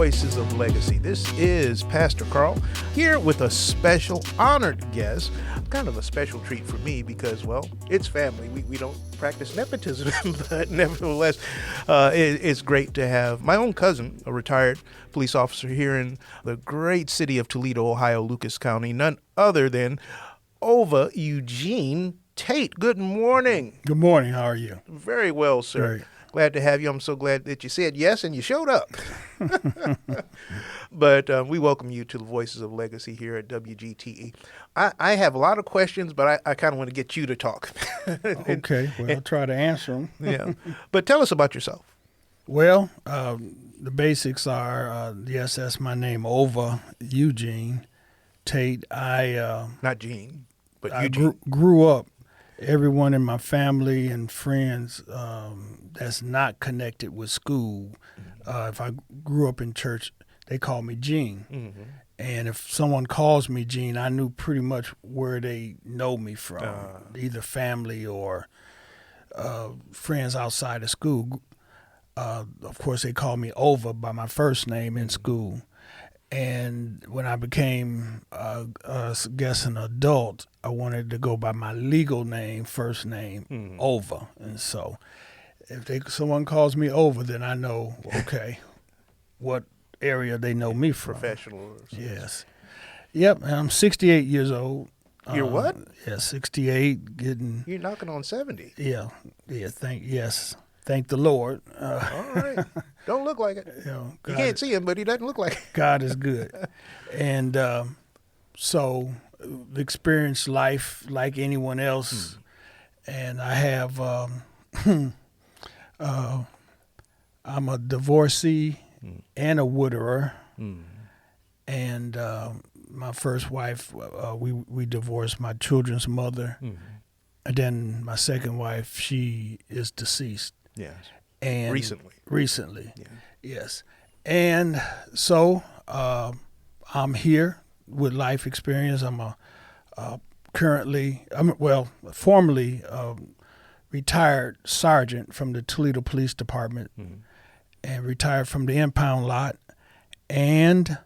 Voices of Legacy. This is Pastor Carl here with a special honored guest. Kind of a special treat for me because, well, it's family. We don't practice nepotism, but nevertheless, it's great to have my own cousin, a retired police officer here in the great city of Toledo, Ohio, Lucas County, none other than Ova Eugene Tate. Good morning. Good morning. How are you? Very well, sir. Great. Glad to have you. I'm so glad that you said yes and you showed up. But we welcome you to the Voices of Legacy here at WGTE. I have a lot of questions, but I kind of want to get you to talk. Okay. Well, I'll try to answer them. Yeah. But tell us about yourself. Well, the basics are, yes, that's my name, Ova Eugene Tate. Not Gene, but I Eugene. grew up, everyone in my family and friends that's not connected with school, if I grew up in church, they call me Gene. Mm-hmm. And if someone calls me Gene, I knew pretty much where they know me from, either family or friends outside of school. Of course, they call me Ova by my first name in school. And when I became, I guess, an adult, I wanted to go by my legal name, first name, Ova. And so if someone calls me Ova, then I know, okay, what area they know me from. Professional. Yes. Yep, and I'm 68 years old. You're what? Yeah, 68, getting... You're knocking on 70. Yeah, thank the Lord. All right. Don't look like it. You can't see him, but he doesn't look like it. God is good. And so experienced life like anyone else. And I have, I'm a divorcee and a widower. And my first wife, we divorced, my children's mother. And then my second wife, she is deceased. Yes. And recently. Yeah. Yes. And so I'm here with life experience. I'm formerly retired sergeant from the Toledo Police Department and retired from the impound lot. And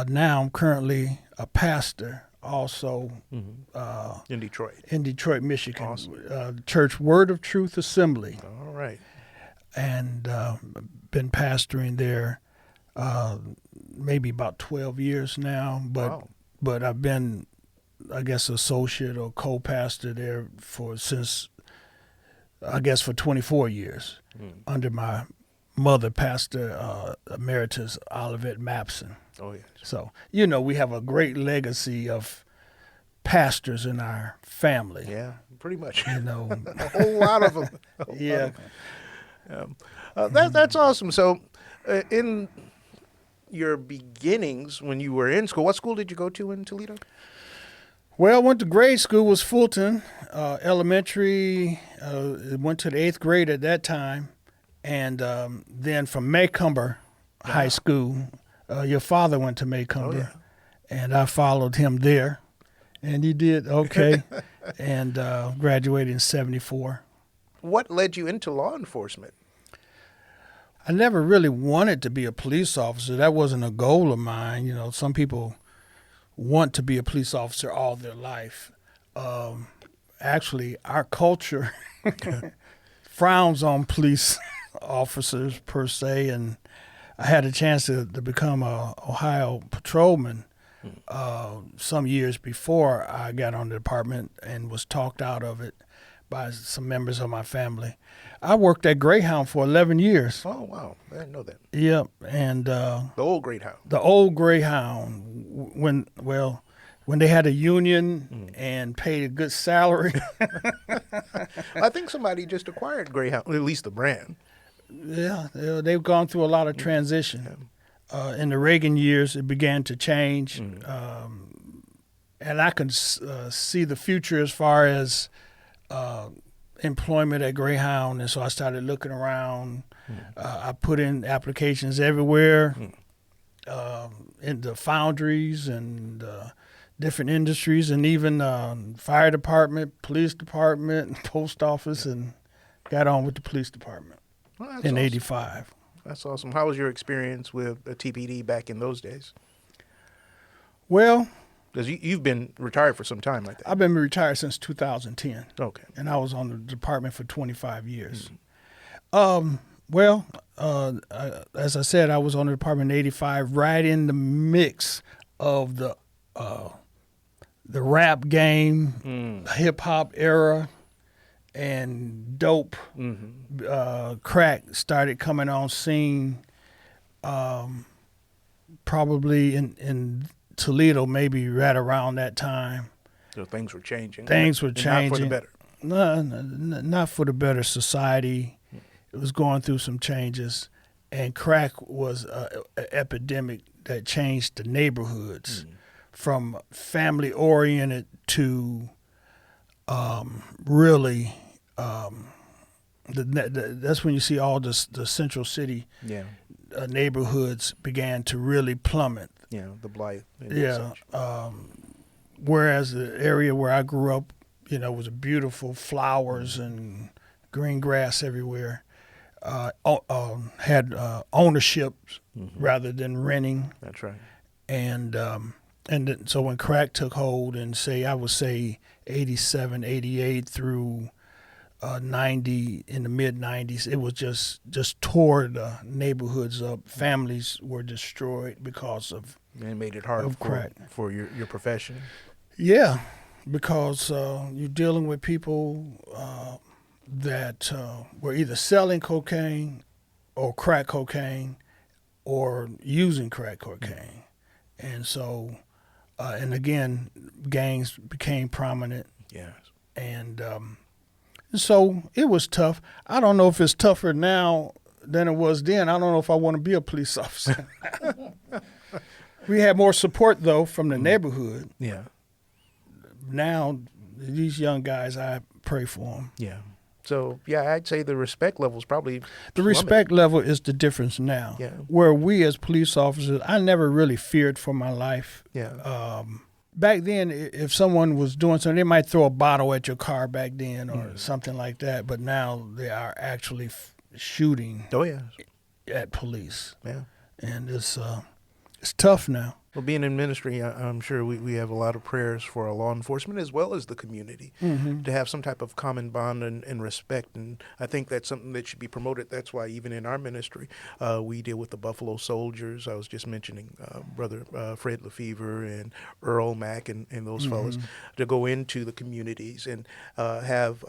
now I'm currently a pastor also in Detroit. In Detroit, Michigan. Awesome. Church Word of Truth Assembly. All right. And been pastoring there maybe about 12 years now. But I've been, I guess, associate or co-pastor there for 24 years under my mother, Pastor Emeritus Olivet Mapson. Oh, yes. So, we have a great legacy of pastors in our family. Yeah, pretty much. A whole lot of them. Yeah. That's awesome. So, in your beginnings, when you were in school, what school did you go to in Toledo? Well, I went to grade school, was Fulton Elementary. Went to the 8th grade at that time. And then from Maycomber High School, your father went to Maycomber, and I followed him there. And he did okay, and graduated in 74. What led you into law enforcement? I never really wanted to be a police officer. That wasn't a goal of mine. Some people want to be a police officer all their life. Actually, our culture frowns on police officers per se, and I had a chance to become a Ohio patrolman some years before I got on the department and was talked out of it by some members of my family. I worked at Greyhound for 11 years. Oh, wow. I didn't know that. Yep. And the old Greyhound. The old Greyhound, when they had a union and paid a good salary. I think somebody just acquired Greyhound, at least the brand. Yeah, they've gone through a lot of transition. In the Reagan years, it began to change. And I can see the future as far as employment at Greyhound. And so I started looking around. I put in applications everywhere, in the foundries and different industries, and even fire department, police department, post office, and got on with the police department in awesome. 85. That's awesome. How was your experience with a TPD back in those days? Well, Because you've been retired for some time, I think. I've been retired since 2010. Okay. And I was on the department for 25 years. Mm-hmm. As I said, I was on the department in 85, right in the mix of the rap game, hip hop era, and dope. Crack started coming on scene probably in Toledo, maybe right around that time. So things were changing. Things were changing. Not for the better. No, not for the better. Society, it was going through some changes, and crack was an epidemic that changed the neighborhoods from family-oriented to really. That's when you see all the central city neighborhoods began to really plummet. Yeah, the Blythe. Yeah. Whereas the area where I grew up, was beautiful, flowers and green grass everywhere. Had ownership rather than renting. That's right. And so when crack took hold, and I would say 87, 88 through 90, in the mid 90s, it was just tore the neighborhoods up. Families were destroyed because of. And it made it hard crack. for your profession. Yeah, because you're dealing with people that were either selling cocaine or crack cocaine or using crack cocaine. And so, and again, gangs became prominent. Yes. And so it was tough. I don't know if it's tougher now than it was then. I don't know if I want to be a police officer. We had more support, though, from the neighborhood. Yeah. Now, these young guys, I pray for them. Yeah. So, I'd say the respect level is probably the respect level is the difference now. Yeah. Where we as police officers, I never really feared for my life. Yeah. Back then, if someone was doing something, they might throw a bottle at your car back then or something like that. But now they are actually shooting at police. Yeah. And it's tough now. Well, being in ministry, I'm sure we have a lot of prayers for our law enforcement as well as the community to have some type of common bond and respect. And I think that's something that should be promoted. That's why even in our ministry, we deal with the Buffalo Soldiers. I was just mentioning Brother Fred Lefevre and Earl Mack and those fellas to go into the communities and have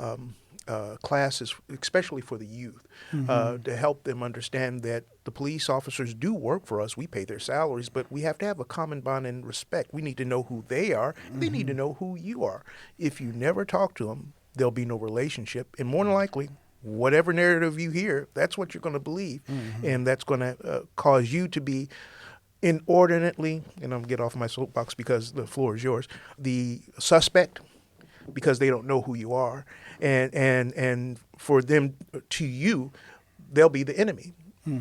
classes, especially for the youth, to help them understand that the police officers do work for us. We pay their salaries, but we have to have a common bond and respect. We need to know who they are. They need to know who you are. If you never talk to them, there'll be no relationship. And more than likely, whatever narrative you hear, that's what you're going to believe. And that's going to cause you to be inordinately, and I'm going to get off my soapbox because the floor is yours, the suspect, because they don't know who you are. And for them to you, they'll be the enemy.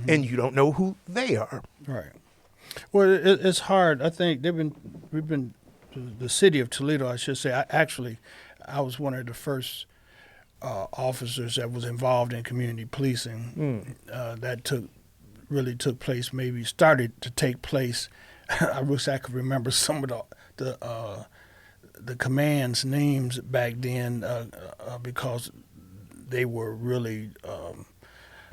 And you don't know who they are. Right. Well, it's hard. I think we've been the city of Toledo, I should say. I was one of the first officers that was involved in community policing. That started to take place. I wish I could remember some of the command's names back then because they were really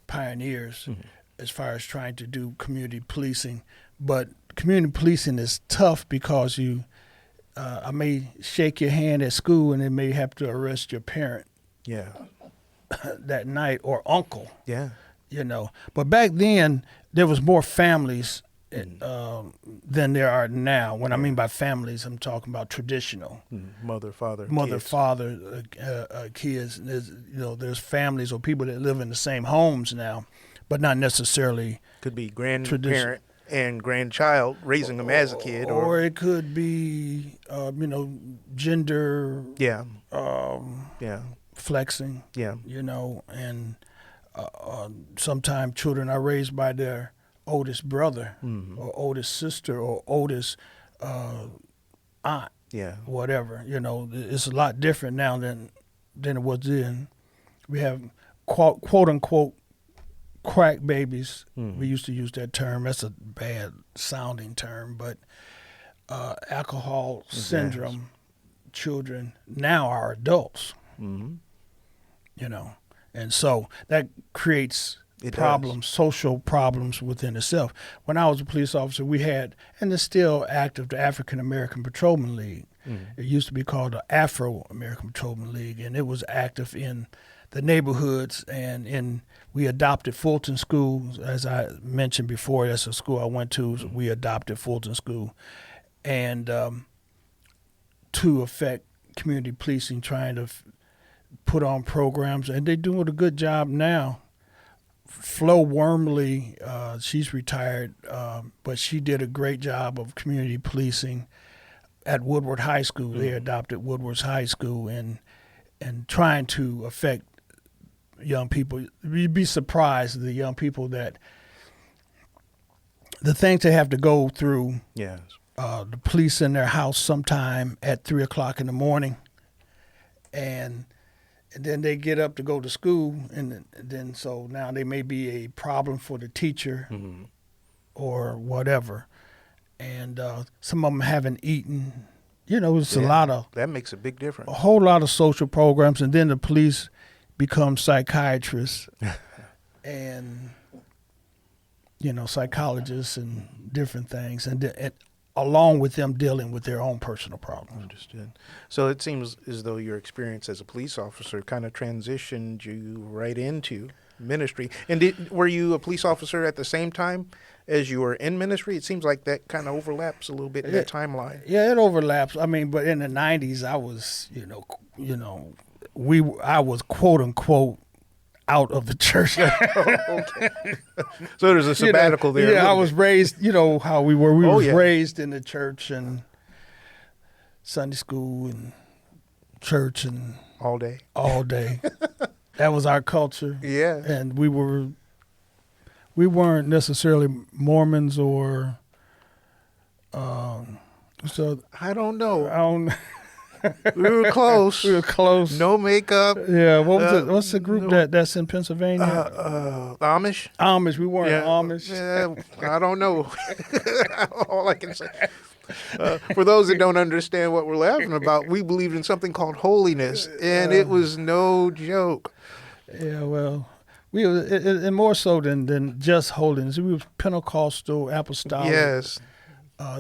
pioneers as far as trying to do community policing. But community policing is tough because I may shake your hand at school and they may have to arrest your parent that night or uncle. Yeah. But back then there was more families than there are now. When I mean by families, I'm talking about traditional. Mother, father, kids. There's families or people that live in the same homes now, but not necessarily. Could be grandparent and grandchild raising them as a kid, or it could be, gender. Flexing. Yeah. And sometimes children are raised by their oldest brother or oldest sister or oldest aunt, whatever. It's a lot different now than it was then. We have quote unquote crack babies. We used to use that term. That's a bad sounding term, but alcohol syndrome children now are adults. You know, and so that creates problems, social problems within itself. When I was a police officer, we had, and it's still active, the African American Patrolman League. It used to be called the Afro American Patrolman League, and it was active in the neighborhoods, and we adopted Fulton School, as I mentioned before. That's a school I went to. So we adopted Fulton School, and to affect community policing, trying to put on programs, and they're doing a good job now. Flo Wormley, she's retired, but she did a great job of community policing at Woodward High School. They adopted Woodward's High School and trying to affect young people. You'd be surprised the young people that the things they have to go through. Yes. The police in their house sometime at 3:00 in the morning, and then they get up to go to school, and then so now they may be a problem for the teacher or whatever. And some of them haven't eaten. You know, it's a lot of... That makes a big difference. A whole lot of social programs, and then the police become psychiatrists and, you know, psychologists and different things, and along with them dealing with their own personal problems. Understood. So it seems as though your experience as a police officer kind of transitioned you right into ministry. And were you a police officer at the same time as you were in ministry? It seems like that kind of overlaps a little bit in that timeline. Yeah, it overlaps. I mean, but in the 90s, I was, I was quote unquote out of the church. Okay. So there's a sabbatical there. Yeah, I was raised, how we were. We were raised in the church and Sunday school and church and all day. That was our culture. Yeah. And we weren't necessarily Mormons or so I don't know. We were close. No makeup. Yeah. What's the group that's in Pennsylvania? Amish. Amish. We weren't Amish. Yeah, I don't know. All I can say. For those that don't understand what we're laughing about, we believed in something called holiness, and it was no joke. Yeah. Well, we were, and more so than just holiness. We were Pentecostal, apostolic. Yes.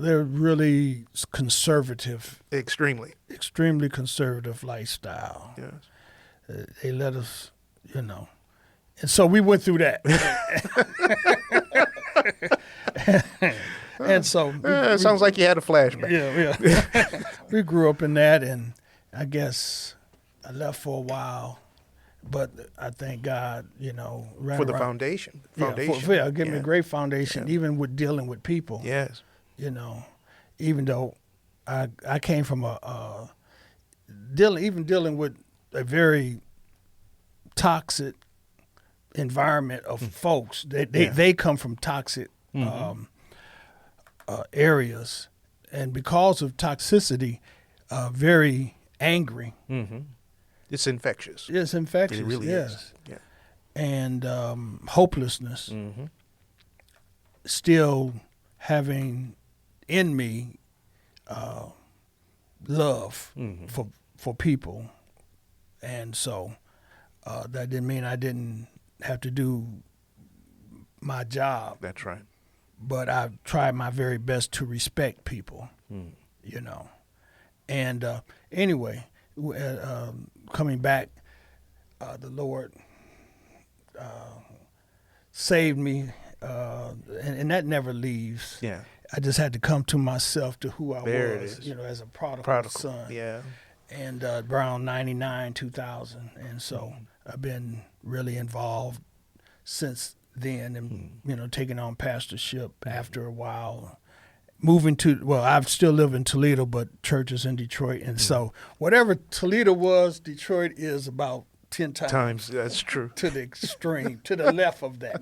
They're really conservative. Extremely conservative lifestyle. Yes. They let us, and so we went through that. And so it sounds like you had a flashback. Yeah. We grew up in that, and I guess I left for a while. But I thank God, for the foundation. Give me a great foundation, even with dealing with people. Yes. Even though I came from dealing with a very toxic environment of folks. They come from toxic areas, and because of toxicity, very angry. It's infectious. It's infectious. It really is. Yeah. And hopelessness. Still having in me love for people, and so that didn't mean I didn't have to do my job. That's right. But I tried my very best to respect people, And anyway, coming back, the Lord saved me, and that never leaves. Yeah. I just had to come to myself to who I was, it is. As a prodigal son. Yeah. And around 99, 2000. And so I've been really involved since then, and, taking on pastorship after a while. I still live in Toledo, but church is in Detroit. And so whatever Toledo was, Detroit is about 10 times. That's true. To the extreme, to the left of that.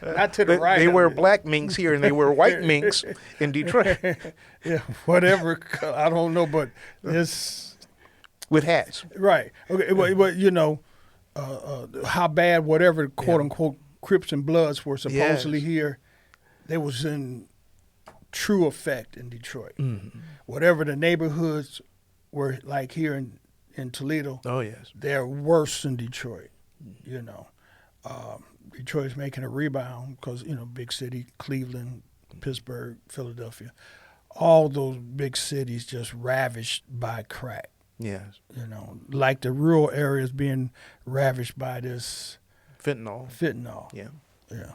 Not to the right. They wear black minks here, and they wear white minks in Detroit. Yeah, whatever. I don't know, but it's with hats. Right. Okay. But how bad, whatever quote unquote Crips and Bloods were supposedly Yes. here, they was in true effect in Detroit. Mm-hmm. Whatever the neighborhoods were like here in Toledo, Oh, yes. they're worse in Detroit, you know. Detroit's making a rebound because, you know, big city, Cleveland, Pittsburgh, Philadelphia, all those big cities just ravaged by crack, Yes. you know, like the rural areas being ravaged by this Fentanyl. Yeah. Yeah.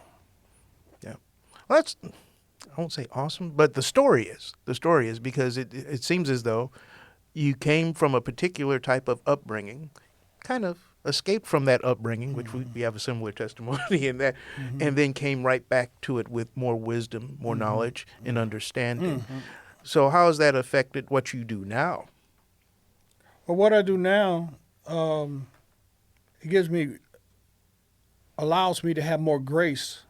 Well, that's, I won't say awesome, but the story is. The story is because it seems as though you came from a particular type of upbringing, kind of escaped from that upbringing, which we have a similar testimony in that, and then came right back to it with more wisdom, more knowledge, and understanding. So how has that affected what you do now? Well, what I do now, it allows me to have more grace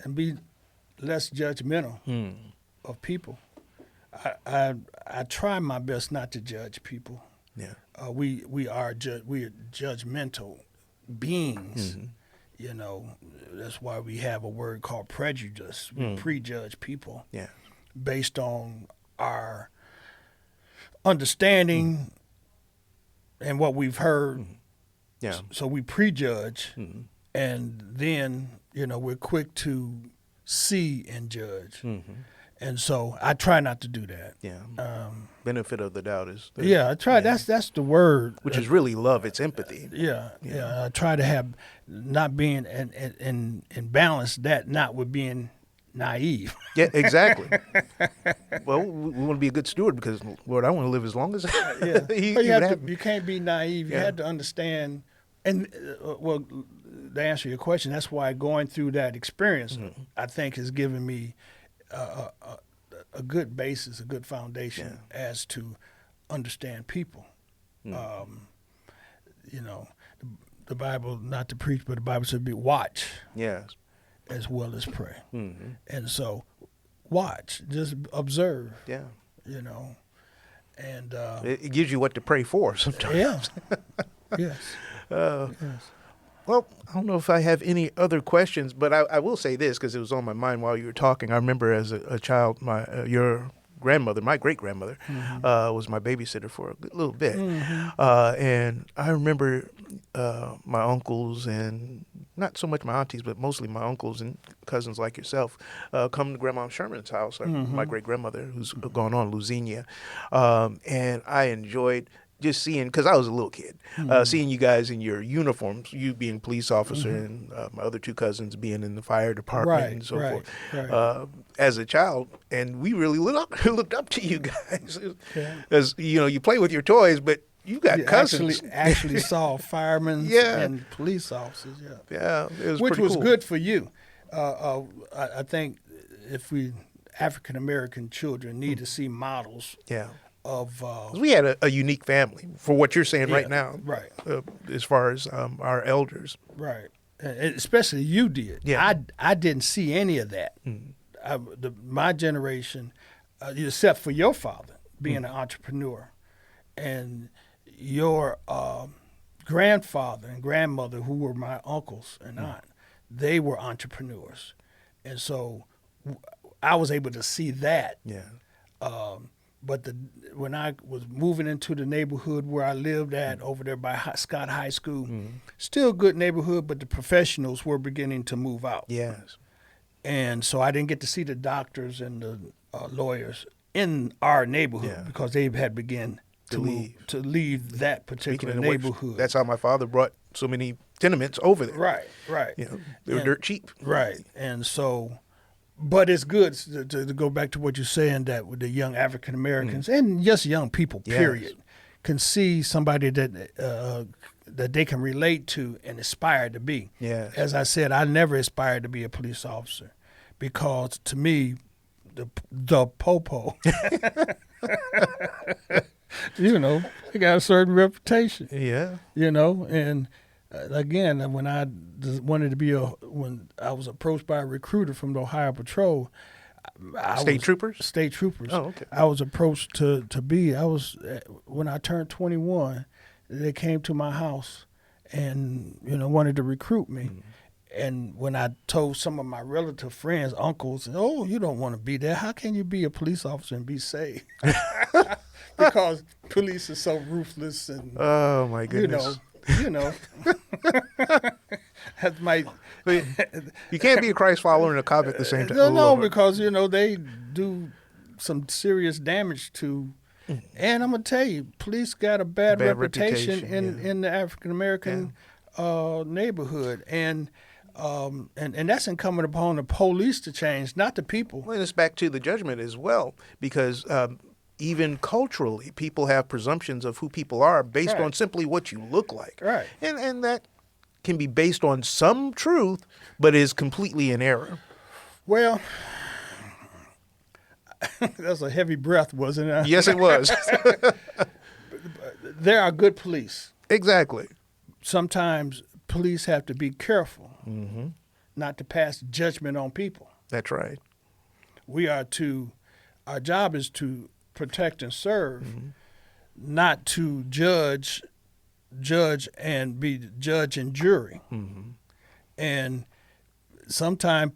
and be less judgmental of people. I try my best not to judge people. Yeah. We are judgmental beings. You know, that's why we have a word called prejudice. We prejudge people Yeah. based on our understanding and what we've heard. Yeah. So we prejudge, and then, you know, we're quick to see and judge. And so I try not to do that. Yeah. Benefit of the doubt is. I try. Yeah. That's the word. Which is really love. It's empathy. Yeah. I try to have not being in balance that not with being naive. Yeah, exactly. Well, we want to be a good steward because, Lord, I want to live as long as You can't be naive. You have to understand. And, well, to answer your question, that's why going through that experience, I think, has given me a good basis, a good foundation as to understand people. You know, the Bible, not to preach, but the Bible said watch. Yes. As well as pray. And so watch, just observe. Yeah. You know, and it gives you what to pray for sometimes. Yeah. Yes. Yes. Well, I don't know if I have any other questions, but I will say this because it was on my mind while you were talking. I remember as a child, your grandmother, my great-grandmother, was my babysitter for a little bit. And I remember my uncles and not so much my aunties, but mostly my uncles and cousins like yourself, come to Grandma Sherman's house, my great-grandmother, who's gone on, Louisiana. And I enjoyed just seeing, because I was a little kid, seeing you guys in your uniforms, you being police officer and my other two cousins being in the fire department and so forth. Right. As a child, and we really looked up to you guys. As you know, you play with your toys, but you got cousins. Actually saw firemen and police officers. Yeah, it was which pretty was cool. good for you. I think if we African American children need to see models. Yeah. Of we had a unique family for what you're saying right now, right? As far as our elders, right? And especially you did. Yeah, I didn't see any of that. My generation, except for your father being an entrepreneur, and your grandfather and grandmother, who were my uncles and aunt, they were entrepreneurs, and so I was able to see that. Yeah. But when I was moving into the neighborhood where I lived at over there by Scott High School, still a good neighborhood, but the professionals were beginning to move out. Yes. And so I didn't get to see the doctors and the lawyers in our neighborhood because they had begun to leave that particular neighborhood. That's how my father brought so many tenements over there. Right. You know, they were dirt cheap. Right. And so... But it's good to go back to what you're saying, that with the young African Americans and just young people, period, can see somebody that they can relate to and aspire to be. Yeah. As I said, I never aspired to be a police officer because to me, the popo, you know, they got a certain reputation. Yeah. You know, and again, when I wanted to be when I was approached by a recruiter from the Ohio Patrol, State troopers. Oh, okay. I was approached when I turned 21, they came to my house and wanted to recruit me, And when I told some of my relative friends, uncles, oh, you don't want to be there. How can you be a police officer and be safe? Because police are so ruthless and oh my goodness. You know. That's my. You can't be a Christ follower and a cop at the same time. No, because they do some serious damage to. And I'm gonna tell you, police got a bad reputation in the African American neighborhood, and that's incumbent upon the police to change, not the people. Well, it's back to the judgment as well, because even culturally, people have presumptions of who people are based on simply what you look like, right? And that can be based on some truth, but is completely in error. Well. That's a heavy breath, wasn't it? Yes, it was. There are good police. Exactly. Sometimes police have to be careful not to pass judgment on people. That's right. Our job is to protect and serve, not to judge and be judge and jury. And sometimes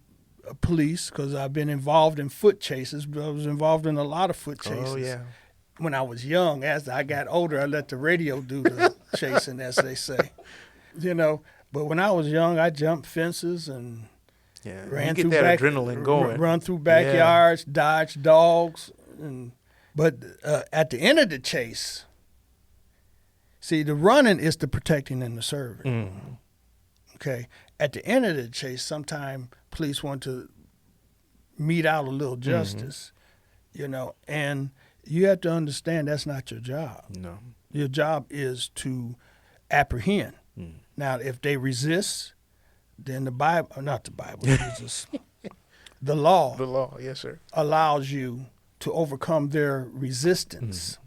police, because I've been involved in foot chases. I was involved in a lot of foot chases. Oh, yeah. When I was young. As I got older, I let the radio do the chasing, as they say. But when I was young, I jumped fences and ran through adrenaline going. Run through backyards, dodged dogs. But at the end of the chase, see, the running is the protecting and the serving. Okay. At the end of the chase, sometimes police want to mete out a little justice, and you have to understand that's not your job. No. Your job is to apprehend. Now, if they resist, then the law, yes, sir, allows you to overcome their resistance,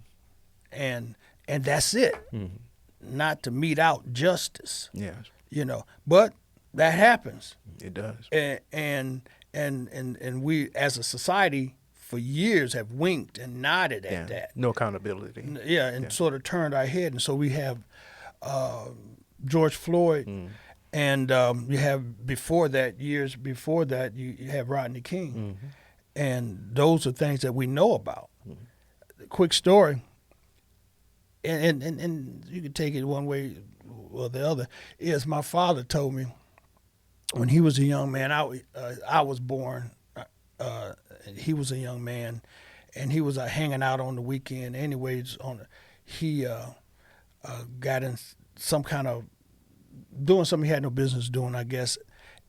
and that's it. Not to mete out justice. Yes. But that happens. It does. And we as a society for years have winked and nodded at that. No accountability. Sort of turned our head. And so we have George Floyd, and you have years before that, you have Rodney King. And those are things that we know about. Quick story, and you can take it one way or the other, is my father told me when he was a young man, I was born, he was a young man, and he was hanging out on the weekend. Anyways, he got in some kind of doing something he had no business doing, I guess,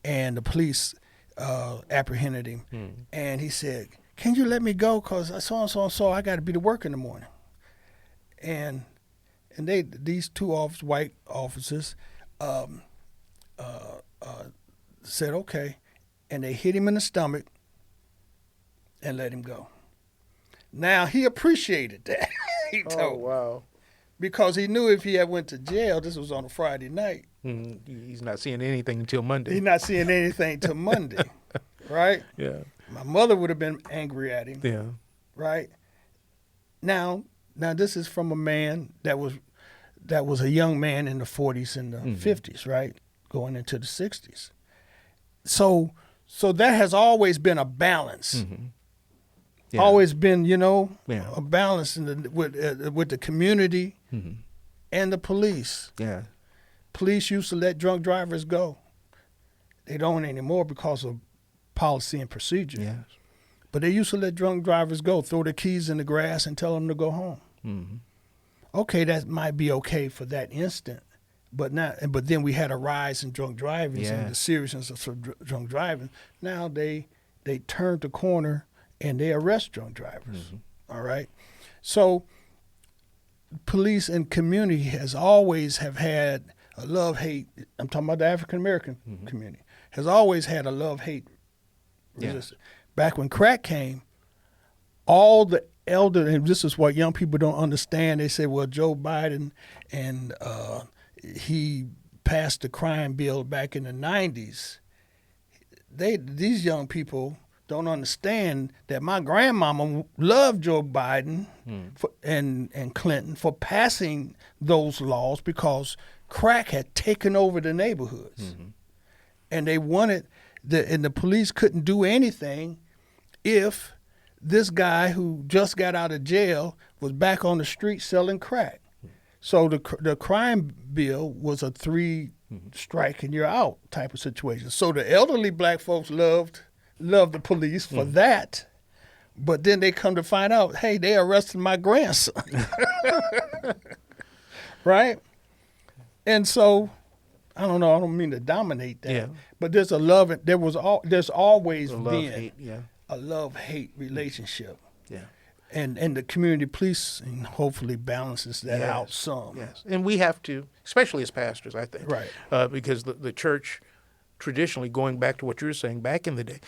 and the police apprehended him, and he said, "Can you let me go? Cause so I got to be to work in the morning." And these two white officers said okay, and they hit him in the stomach and let him go. Now he appreciated that. He told me. Wow. Because he knew if he had went to jail, this was on a Friday night. He's not seeing anything until Monday. He's not seeing anything till Monday, right? Yeah. My mother would have been angry at him. Yeah. Right. Now this is from a man that was a young man in the 40s and the 50s, right, going into the 60s. So that has always been a balance. Always been, a balance with the community and the police. Yeah. Police used to let drunk drivers go. They don't anymore because of policy and procedure. Yes. But they used to let drunk drivers go, throw their keys in the grass and tell them to go home. Okay, that might be okay for that instant, but then we had a rise in drunk driving and the seriousness of drunk driving. Now they turned the corner and they arrest drunk drivers. All right, so police and community has always have had a love-hate. I'm talking about the African American community has always had a love-hate resistance. Back when crack came, all the elder, and this is what young people don't understand. They say, well, Joe Biden and he passed the crime bill back in the 90s. These young people don't understand that my grandmama loved Joe Biden and Clinton for passing those laws because crack had taken over the neighborhoods. and they wanted and the police couldn't do anything if this guy who just got out of jail was back on the street selling crack. So the crime bill was a 3 strike and you're out type of situation. So the elderly black folks loved the police for that. But then they come to find out, hey, they arrested my grandson. Right? And so, I don't know, I don't mean to dominate that. But there's a love, there's always been a love-hate relationship. Yeah. And the community policing hopefully balances that out some. Yes, and we have to, especially as pastors, I think. Right. Because the church, traditionally, going back to what you were saying, back in the day,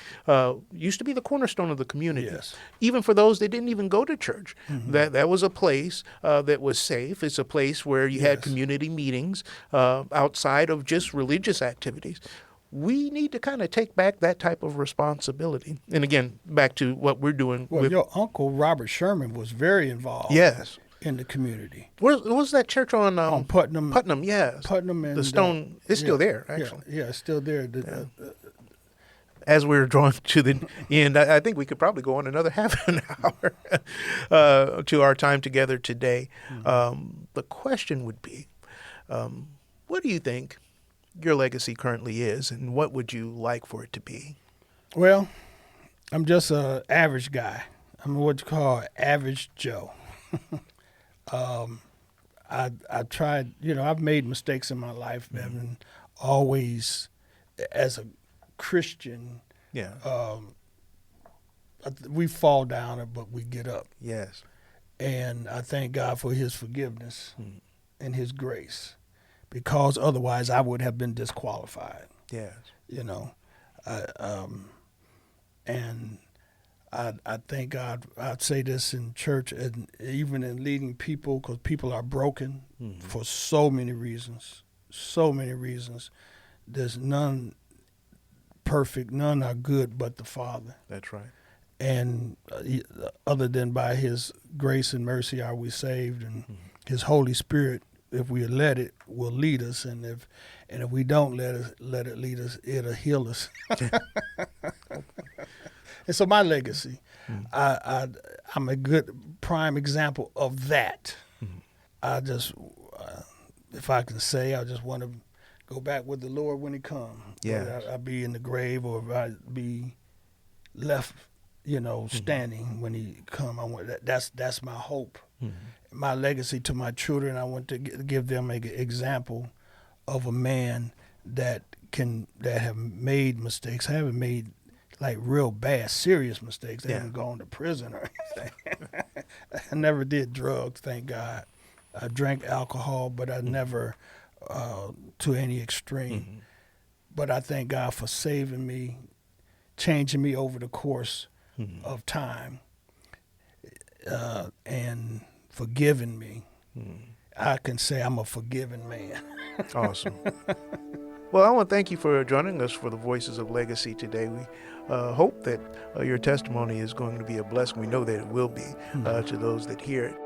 used to be the cornerstone of the community. Yes. Even for those that didn't even go to church. That was a place that was safe. It's a place where you had community meetings outside of just religious activities. We need to kind of take back that type of responsibility. And again, back to what we're doing. Well, your uncle, Robert Sherman, was very involved in the community. What was that church on Putnam? Putnam, yes. Putnam and the stone, it's still there, actually. Yeah, it's still there. As we're drawing to the end, I think we could probably go on another half an hour to our time together today. The question would be, what do you think your legacy currently is, and what would you like for it to be? Well, I'm just an average guy. I'm what you call average Joe. I tried, I've made mistakes in my life, and always, as a Christian, we fall down, but we get up. Yes. And I thank God for his forgiveness and his grace, because otherwise I would have been disqualified. Yes. And I thank God. I'd say this in church and even in leading people, because people are broken for so many reasons. So many reasons. There's none perfect, none are good but the Father. That's right. And other than by his grace and mercy are we saved, and his Holy Spirit, if we let it, will lead us, and if we don't let it lead us, it'll heal us. And so my legacy, I'm a good prime example of that. I just, if I can say, I just want to go back with the Lord when he comes. Yeah, I'll be in the grave, or I'll be left, standing when he come. I want that's my hope. My legacy to my children, I want to give them an example of a man that have made mistakes. I haven't made like real bad, serious mistakes. I haven't gone to prison or anything. I never did drugs, thank God. I drank alcohol, but I never to any extreme. But I thank God for saving me, changing me over the course of time, and forgiving me. I can say I'm a forgiven man. Awesome. Well, I want to thank you for joining us for the Voices of Legacy today. We hope that your testimony is going to be a blessing. We know that it will be to those that hear it.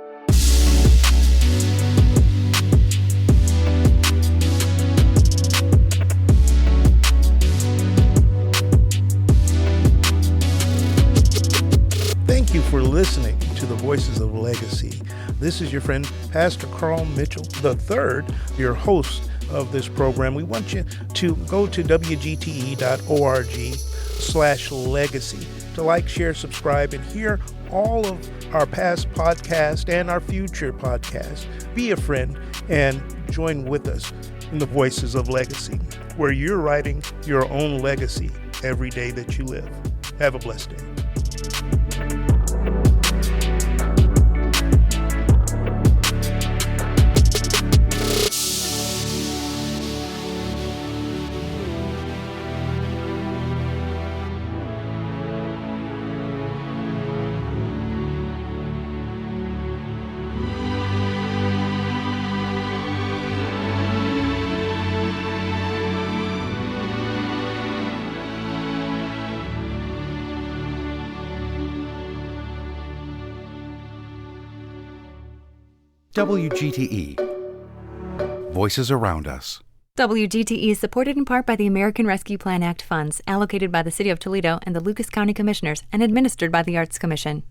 Thank you for listening to the Voices of Legacy. This is your friend, Pastor Carl Mitchell III, your host of this program. We want you to go to wgte.org/legacy to like, share, subscribe, and hear all of our past podcasts and our future podcasts. Be a friend and join with us in the Voices of Legacy, where you're writing your own legacy every day that you live. Have a blessed day. WGTE. Voices around us. WGTE is supported in part by the American Rescue Plan Act funds allocated by the City of Toledo and the Lucas County Commissioners and administered by the Arts Commission.